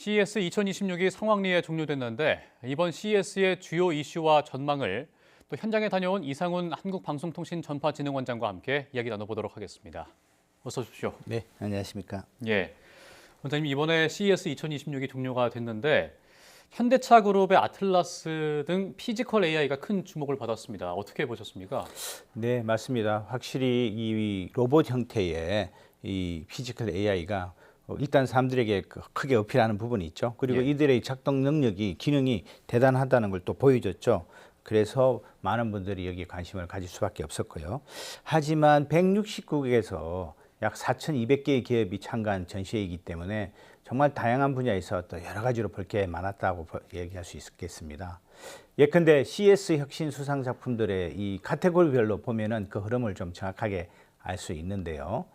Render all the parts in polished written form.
CES 2026이 성황리에 종료됐는데 이번 CES의 주요 이슈와 전망을 또 현장에 다녀온 이상훈 한국방송통신전파진흥원장과 함께 이야기 나눠보도록 하겠습니다. 어서 오십시오. 네, 안녕하십니까. 예, 원장님 이번에 CES 2026이 종료가 됐는데 현대차 그룹의 아틀라스 등 피지컬 AI가 큰 주목을 받았습니다. 어떻게 보셨습니까? 네, 맞습니다. 확실히 이 로봇 형태의 이 피지컬 AI가 일단 사람들에게 크게 어필하는 부분이 있죠. 그리고 예. 이들의 작동 능력이, 기능이 대단하다는 걸 또 보여줬죠. 그래서 많은 분들이 여기에 관심을 가질 수밖에 없었고요. 하지만 160국에서 약 4,200개의 기업이 참가한 전시회이기 때문에 정말 다양한 분야에서 또 여러 가지로 볼 게 많았다고 얘기할 수 있겠습니다. 예컨대 CS 혁신 수상 작품들의 이 카테고리별로 보면은 그 흐름을 좀 정확하게 알 수 있는데요.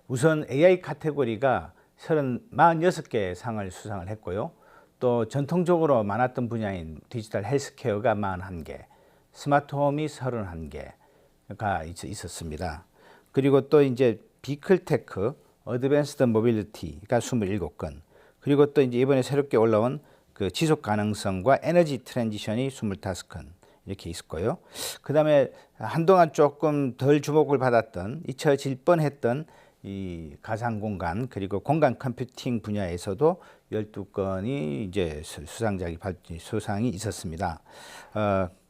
우선 AI 카테고리가 46개 상을 수상을 했고요. 또 전통적으로 많았던 분야인 디지털 헬스케어가 41개, 스마트홈이 31개가 있었습니다. 그리고 또 이제 비클테크, 어드밴스드 모빌리티가 27건, 그리고 또 이제 이번에 새롭게 올라온 그 지속 가능성과 에너지 트랜지션이 25건 이렇게 있었고요. 그다음에 한동안 조금 덜 주목을 받았던 잊혀질 뻔했던 이 가상 공간 그리고 공간 컴퓨팅 분야에서도 12건이 이제 수상이 있었습니다.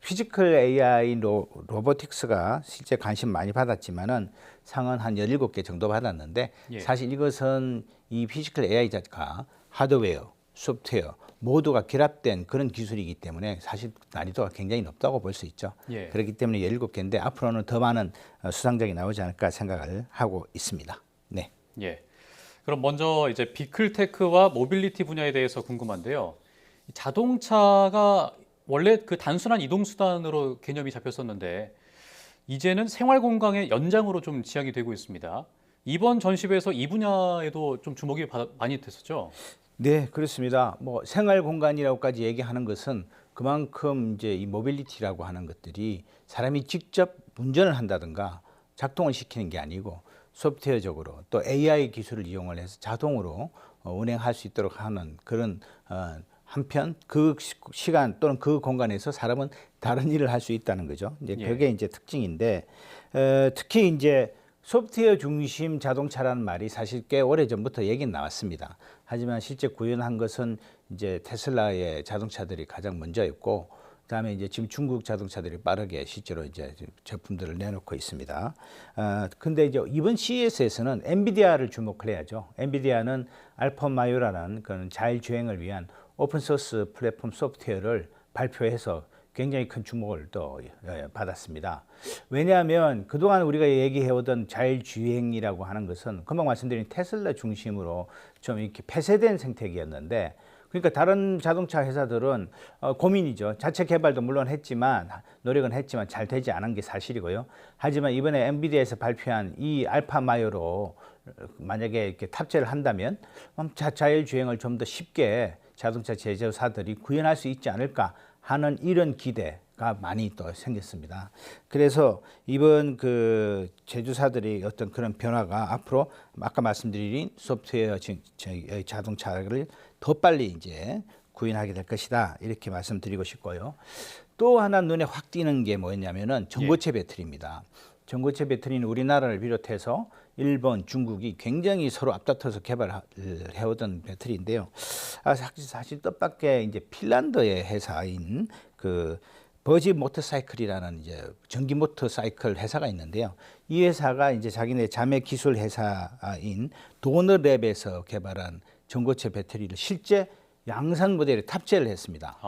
피지컬 AI 로보틱스가 실제 관심 많이 받았지만은 상은 한 17개 정도 받았는데 예. 사실 이것은 이 피지컬 AI가 하드웨어, 소프트웨어 모두가 결합된 그런 기술이기 때문에 사실 난이도가 굉장히 높다고 볼 수 있죠. 예. 그렇기 때문에 17개인데 앞으로는 더 많은 수상작이 나오지 않을까 생각을 하고 있습니다. 네. 예. 그럼 먼저 이제 비클테크와 모빌리티 분야에 대해서 궁금한데요. 자동차가 원래 그 단순한 이동 수단으로 개념이 잡혔었는데 이제는 생활 공간의 연장으로 좀 지향이 되고 있습니다. 이번 전시회에서 이 분야에도 좀 주목이 많이 됐었죠. 네, 그렇습니다. 뭐 생활 공간이라고까지 얘기하는 것은 그만큼 이제 이 모빌리티라고 하는 것들이 사람이 직접 운전을 한다든가 작동을 시키는 게 아니고 소프트웨어적으로 또 AI 기술을 이용을 해서 자동으로 운행할 수 있도록 하는 그런 한편 그 시간 또는 그 공간에서 사람은 다른 일을 할 수 있다는 거죠. 이제 예. 그게 이제 특징인데 특히 이제 소프트웨어 중심 자동차라는 말이 사실 꽤 오래 전부터 얘기는 나왔습니다. 하지만 실제 구현한 것은 이제 테슬라의 자동차들이 가장 먼저였고, 그다음에 이제 지금 중국 자동차들이 빠르게 실제로 이제 제품들을 내놓고 있습니다. 근데 이제 이번 CES에서는 엔비디아를 주목을 해야죠. 엔비디아는 알파마요라는 그런 자율주행을 위한 오픈소스 플랫폼 소프트웨어를 발표해서 굉장히 큰 주목을 또 받았습니다. 왜냐하면 그동안 우리가 얘기해오던 자율주행이라고 하는 것은 금방 말씀드린 테슬라 중심으로 좀 이렇게 폐쇄된 생태계였는데, 그러니까 다른 자동차 회사들은 고민이죠. 자체 개발도 물론 했지만 노력은 했지만 잘 되지 않은 게 사실이고요. 하지만 이번에 엔비디아에서 발표한 이 알파마요로 만약에 이렇게 탑재를 한다면 자율주행을 좀 더 쉽게 자동차 제조사들이 구현할 수 있지 않을까 하는 이런 기대가 많이 또 생겼습니다. 그래서 이번 그 제조사들이 어떤 그런 변화가 앞으로 아까 말씀드린 소프트웨어 자동차를 더 빨리 이제 구현하게 될 것이다. 이렇게 말씀드리고 싶고요. 또 하나 눈에 확 띄는 게 뭐였냐면은 전고체 배터리입니다. 전고체 배터리는 우리나라를 비롯해서 일본, 중국이 굉장히 서로 앞다퉈서 개발을 해오던 배터리인데요. 사실 뜻밖의 이제 핀란드의 회사인 그 버지 모터사이클이라는 이제 전기 모터사이클 회사가 있는데요. 이 회사가 이제 자기네 자매 기술 회사인 도너랩에서 개발한 전고체 배터리를 실제 양산 모델에 탑재를 했습니다.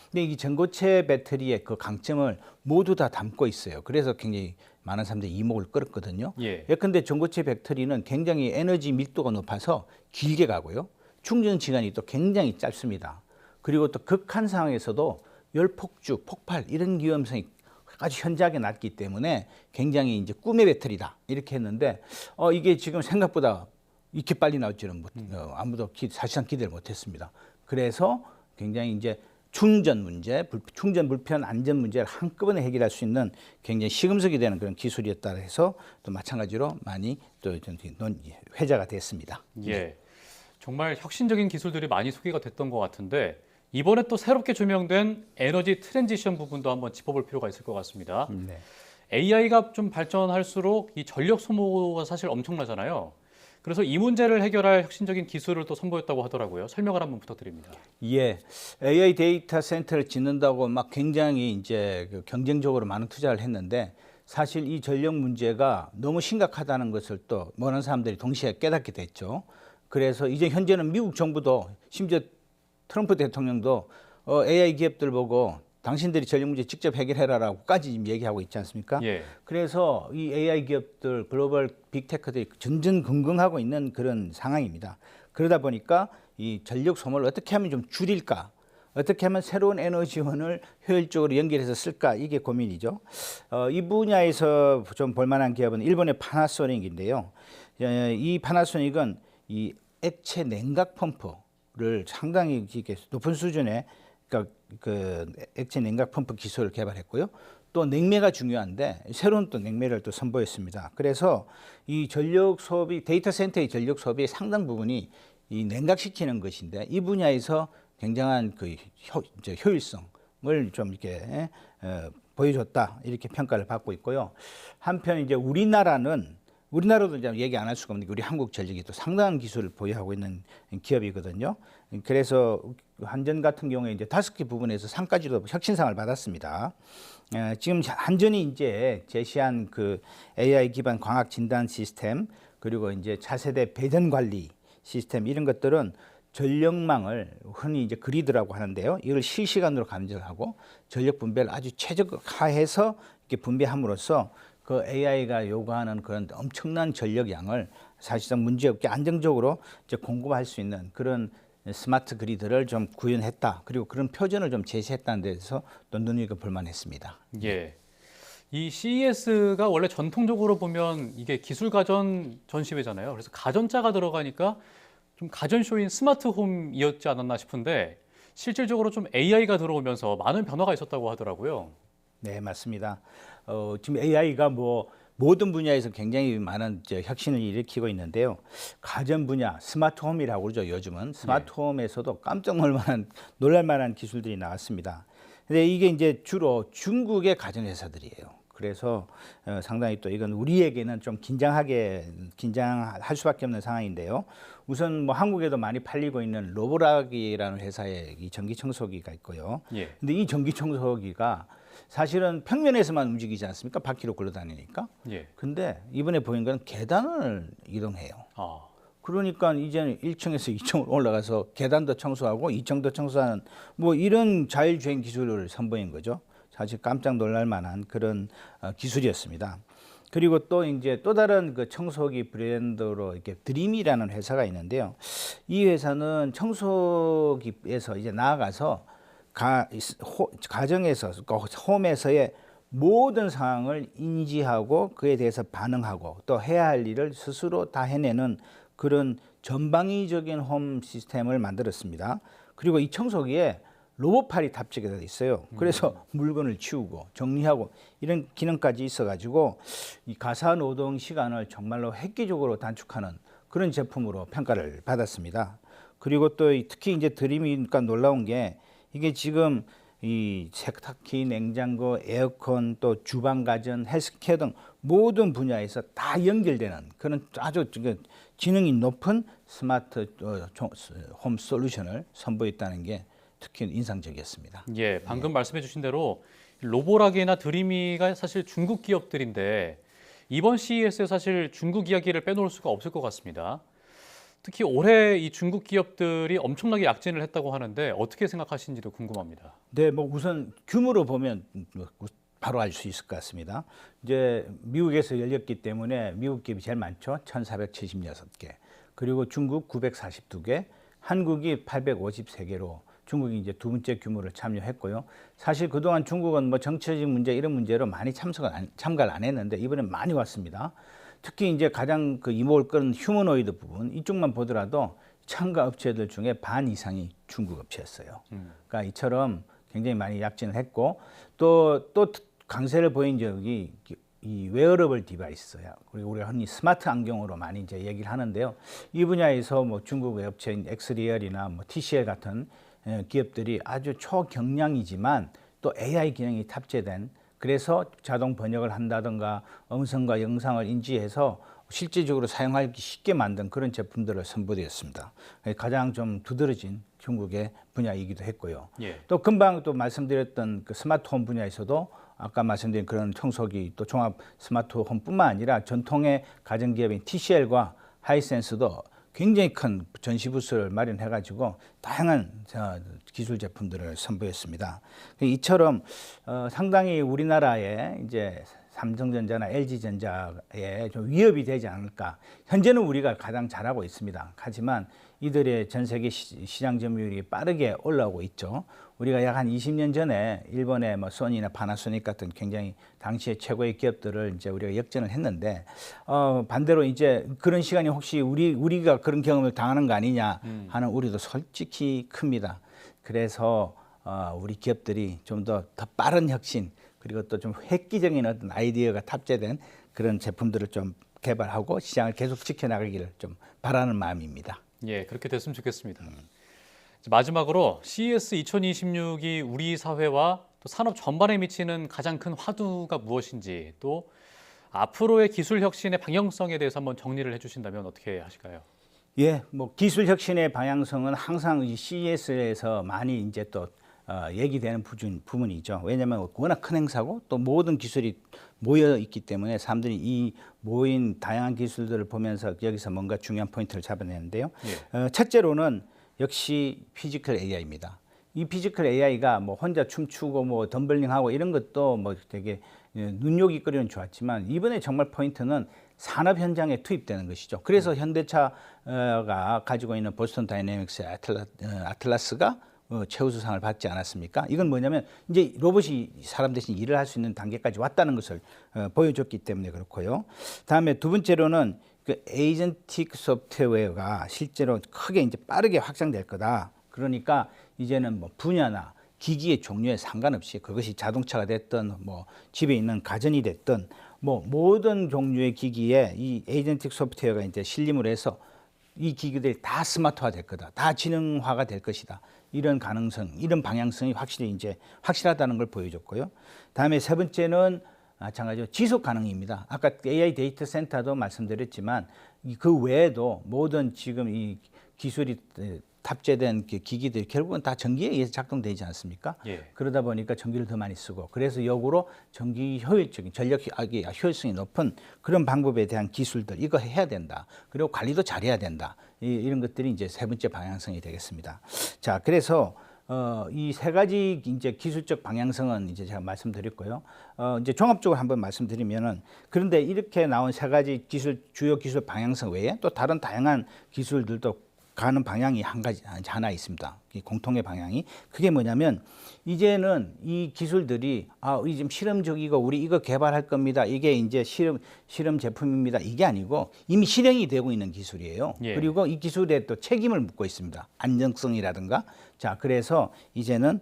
근데 이 전고체 배터리의 그 강점을 모두 다 담고 있어요. 그래서 굉장히 많은 사람들이 이목을 끌었거든요. 예컨대 전고체 배터리는 굉장히 에너지 밀도가 높아서 길게 가고요. 충전 시간이 또 굉장히 짧습니다. 그리고 또 극한 상황에서도 열폭주, 폭발 이런 위험성이 아주 현저하게 낮기 때문에 굉장히 이제 꿈의 배터리다 이렇게 했는데 이게 지금 생각보다 이렇게 빨리 나올 줄은 아무도 사실상 기대를 못했습니다. 그래서 굉장히 이제 충전 문제, 충전 불편 안전 문제를 한꺼번에 해결할 수 있는 굉장히 시금석이 되는 그런 기술이었다 해서 또 마찬가지로 많이 또 회자가 됐습니다. 예. 정말 혁신적인 기술들이 많이 소개가 됐던 것 같은데 이번에 또 새롭게 조명된 에너지 트랜지션 부분도 한번 짚어볼 필요가 있을 것 같습니다. 네. AI가 좀 발전할수록 이 전력 소모가 사실 엄청나잖아요. 그래서 이 문제를 해결할 혁신적인 기술을 또 선보였다고 하더라고요. 설명을 한번 부탁드립니다. 예, AI 데이터 센터를 짓는다고 막 굉장히 이제 그 경쟁적으로 많은 투자를 했는데 사실 이 전력 문제가 너무 심각하다는 것을 또 많은 사람들이 동시에 깨닫게 됐죠. 그래서 이제 현재는 미국 정부도 심지어 트럼프 대통령도 AI 기업들 보고 당신들이 전력 문제 직접 해결해라라고까지 지금 얘기하고 있지 않습니까? 예. 그래서 이 AI 기업들, 글로벌 빅테크들이 전전긍긍하고 있는 그런 상황입니다. 그러다 보니까 이 전력 소모를 어떻게 하면 좀 줄일까? 어떻게 하면 새로운 에너지원을 효율적으로 연결해서 쓸까? 이게 고민이죠. 이 분야에서 좀 볼만한 기업은 일본의 파나소닉인데요. 이 파나소닉은 이 액체 냉각 펌프를 상당히 이렇게 높은 수준의 그러니까 그 액체 냉각 펌프 기술을 개발했고요. 또 냉매가 중요한데 새로운 또 냉매를 또 선보였습니다. 그래서 이 전력 소비 데이터 센터의 전력 소비의 상당 부분이 이 냉각시키는 것인데 이 분야에서 굉장한 그 효율성을 좀 이렇게 보여줬다 이렇게 평가를 받고 있고요. 한편 이제 우리나라도 이제 얘기 안 할 수가 없는 게 우리 한국전력이 또 상당한 기술을 보유하고 있는 기업이거든요. 그래서 한전 같은 경우에 이제 5개 부분에서 상까지도 혁신상을 받았습니다. 지금 한전이 이제 제시한 그 AI 기반 광학 진단 시스템 그리고 이제 차세대 배전 관리 시스템 이런 것들은 전력망을 흔히 이제 그리드라고 하는데요. 이걸 실시간으로 감지하고 전력 분배를 아주 최적화해서 이렇게 분배함으로써 그 AI가 요구하는 그런 엄청난 전력량을 사실상 문제없게 안정적으로 이제 공급할 수 있는 그런 스마트 그리드를 좀 구현했다. 그리고 그런 표전을 좀 제시했다는 데서 또 눈여겨 볼 만했습니다. 예. 이 CES가 원래 전통적으로 보면 이게 기술 가전 전시회잖아요. 그래서 가전자가 들어가니까 좀 가전쇼인 스마트홈이었지 않았나 싶은데 실질적으로 좀 AI가 들어오면서 많은 변화가 있었다고 하더라고요. 네, 맞습니다. 지금 AI가 뭐 모든 분야에서 굉장히 많은 혁신을 일으키고 있는데요. 가전 분야, 스마트홈이라고 그러죠. 요즘은 스마트홈에서도 깜짝 놀랄 만한 기술들이 나왔습니다. 근데 이게 이제 주로 중국의 가전 회사들이에요. 그래서 상당히 또 이건 우리에게는 좀 긴장할 수밖에 없는 상황인데요. 우선 뭐 한국에도 많이 팔리고 있는 로보락이라는 회사의 이 전기 청소기가 있고요. 예. 근데 이 전기 청소기가 사실은 평면에서만 움직이지 않습니까? 바퀴로 굴러다니니까. 예. 근데 이번에 보인 건 계단을 이동해요. 아, 그러니까 이제는 1층에서 2층으로 올라가서 계단도 청소하고 2층도 청소하는 뭐 이런 자율주행 기술을 선보인 거죠. 사실 깜짝 놀랄 만한 그런 기술이었습니다. 그리고 또 이제 또 다른 그 청소기 브랜드로 이렇게 드림이라는 회사가 있는데요. 이 회사는 청소기에서 이제 나아가서 가정에서 홈에서의 모든 상황을 인지하고 그에 대해서 반응하고 또 해야 할 일을 스스로 다 해내는 그런 전방위적인 홈 시스템을 만들었습니다. 그리고 이 청소기에 로봇팔이 탑재가 돼 있어요. 그래서 물건을 치우고 정리하고 이런 기능까지 있어가지고 이 가사 노동 시간을 정말로 획기적으로 단축하는 그런 제품으로 평가를 받았습니다. 그리고 또 특히 이제 드림이니까 놀라운 게 이게 지금 이 세탁기, 냉장고, 에어컨, 또 주방 가전, 헬스케어 등 모든 분야에서 다 연결되는 그런 아주 지능이 높은 스마트 홈 솔루션을 선보였다는 게 특히 인상적이었습니다. 예. 방금 말씀해 주신 대로 로보락이나 드림이가 사실 중국 기업들인데 이번 CES에 사실 중국 이야기를 빼놓을 수가 없을 것 같습니다. 특히 올해 이 중국 기업들이 엄청나게 약진을 했다고 하는데 어떻게 생각하시는지도 궁금합니다. 네, 뭐 우선 규모로 보면 바로 알 수 있을 것 같습니다. 이제 미국에서 열렸기 때문에 미국 기업이 제일 많죠. 1,476개. 그리고 중국 942개, 한국이 853개로 중국이 이제 두 번째 규모를 참여했고요. 사실 그동안 중국은 뭐 정치적 문제 이런 문제로 많이 참가를 안 했는데 이번에 많이 왔습니다. 특히 이제 가장 그 이목을 끄는 휴머노이드 부분 이쪽만 보더라도 참가 업체들 중에 반 이상이 중국 업체였어요. 그러니까 이처럼 굉장히 많이 약진을 했고 또 강세를 보인 적이 이 웨어러블 디바이스야. 그리고 우리가 흔히 스마트 안경으로 많이 이제 얘기를 하는데요. 이 분야에서 뭐 중국 업체인 엑스리얼이나 뭐 TCL 같은 기업들이 아주 초경량이지만 또 AI 기능이 탑재된, 그래서 자동 번역을 한다든가 음성과 영상을 인지해서 실질적으로 사용하기 쉽게 만든 그런 제품들을 선보였습니다. 가장 좀 두드러진 중국의 분야이기도 했고요. 예. 또 금방 또 말씀드렸던 그 스마트홈 분야에서도 아까 말씀드린 그런 청소기 또 종합 스마트홈뿐만 아니라 전통의 가전기업인 TCL과 하이센스도 굉장히 큰 전시 부스를 마련해가지고 다양한 기술 제품들을 선보였습니다. 이처럼 상당히 우리나라에 이제 삼성전자나 LG전자에 좀 위협이 되지 않을까. 현재는 우리가 가장 잘하고 있습니다. 하지만 이들의 전 세계 시장 점유율이 빠르게 올라오고 있죠. 우리가 약 한 20년 전에 일본의 뭐 소니나 파나소닉 같은 굉장히 당시의 최고의 기업들을 이제 우리가 역전을 했는데 반대로 이제 그런 시간이 혹시 우리가 그런 경험을 당하는 거 아니냐 하는 우려도 솔직히 큽니다. 그래서 우리 기업들이 좀 더 빠른 혁신, 그리고 또 좀 획기적인 어떤 아이디어가 탑재된 그런 제품들을 좀 개발하고 시장을 계속 지켜나가기를 좀 바라는 마음입니다. 예, 그렇게 됐으면 좋겠습니다. 마지막으로 CES 2026이 우리 사회와 또 산업 전반에 미치는 가장 큰 화두가 무엇인지, 또 앞으로의 기술 혁신의 방향성에 대해서 한번 정리를 해주신다면 어떻게 하실까요? 예, 뭐 기술 혁신의 방향성은 항상 이 CES에서 많이 이제 또 얘기되는 부분이죠. 왜냐하면 워낙 큰 행사고 또 모든 기술이 모여 있기 때문에 사람들이 이 모인 다양한 기술들을 보면서 여기서 뭔가 중요한 포인트를 잡아내는데요. 예. 첫째로는 역시 피지컬 AI입니다. 이 피지컬 AI가 뭐 혼자 춤추고 뭐 덤블링하고 이런 것도 뭐 되게 눈요깃거리는 좋았지만, 이번에 정말 포인트는 산업 현장에 투입되는 것이죠. 그래서 현대차가 가지고 있는 보스턴 다이내믹스의 아틀라스가 최우수상을 받지 않았습니까? 이건 뭐냐면 이제 로봇이 사람 대신 일을 할 수 있는 단계까지 왔다는 것을 보여줬기 때문에 그렇고요. 다음에 두 번째로는 그 에이전틱 소프트웨어가 실제로 크게 이제 빠르게 확장될 거다. 그러니까 이제는 뭐 분야나 기기의 종류에 상관없이, 그것이 자동차가 됐든 뭐 집에 있는 가전이 됐든 뭐 모든 종류의 기기에 이 에이전틱 소프트웨어가 이제 실림을 해서 이 기기들이 다 스마트화 될 거다, 다 지능화가 될 것이다. 이런 가능성, 이런 방향성이 확실히 이제 확실하다는 걸 보여줬고요. 다음에 세 번째는 마찬가지로 지속 가능입니다. 아까 AI 데이터 센터도 말씀드렸지만 그 외에도 모든 지금 이 기술이 탑재된 기기들이 결국은 다 전기에 의해서 작동되지 않습니까? 예. 그러다 보니까 전기를 더 많이 쓰고, 그래서 역으로 전기 효율적인, 전력 효율성이 높은 그런 방법에 대한 기술들, 이거 해야 된다. 그리고 관리도 잘해야 된다. 이런 것들이 이제 세 번째 방향성이 되겠습니다. 자, 그래서 이 세 가지 이제 기술적 방향성은 이제 제가 말씀드렸고요. 이제 종합적으로 한번 말씀드리면은, 그런데 이렇게 나온 세 가지 주요 기술 방향성 외에 또 다른 다양한 기술들도 가는 방향이 하나 있습니다. 공통의 방향이. 그게 뭐냐면, 이제는 이 기술들이 우리 지금 실험적이고 우리 이거 개발할 겁니다. 이게 이제 실험 제품입니다. 이게 아니고 이미 실행이 되고 있는 기술이에요. 예. 그리고 이 기술에 또 책임을 묻고 있습니다. 안정성이라든가. 자, 그래서 이제는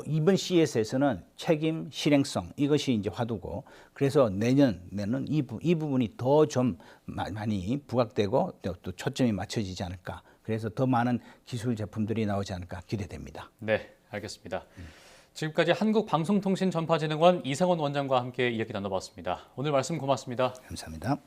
이번 CES에서는 책임, 실행성, 이것이 이제 화두고, 그래서 내년에는 이 부분이 더 좀 많이 부각되고 또 초점이 맞춰지지 않을까. 그래서 더 많은 기술 제품들이 나오지 않을까 기대됩니다. 네, 알겠습니다. 지금까지 한국방송통신전파진흥원 이상원 원장과 함께 이야기 나눠봤습니다. 오늘 말씀 고맙습니다. 감사합니다.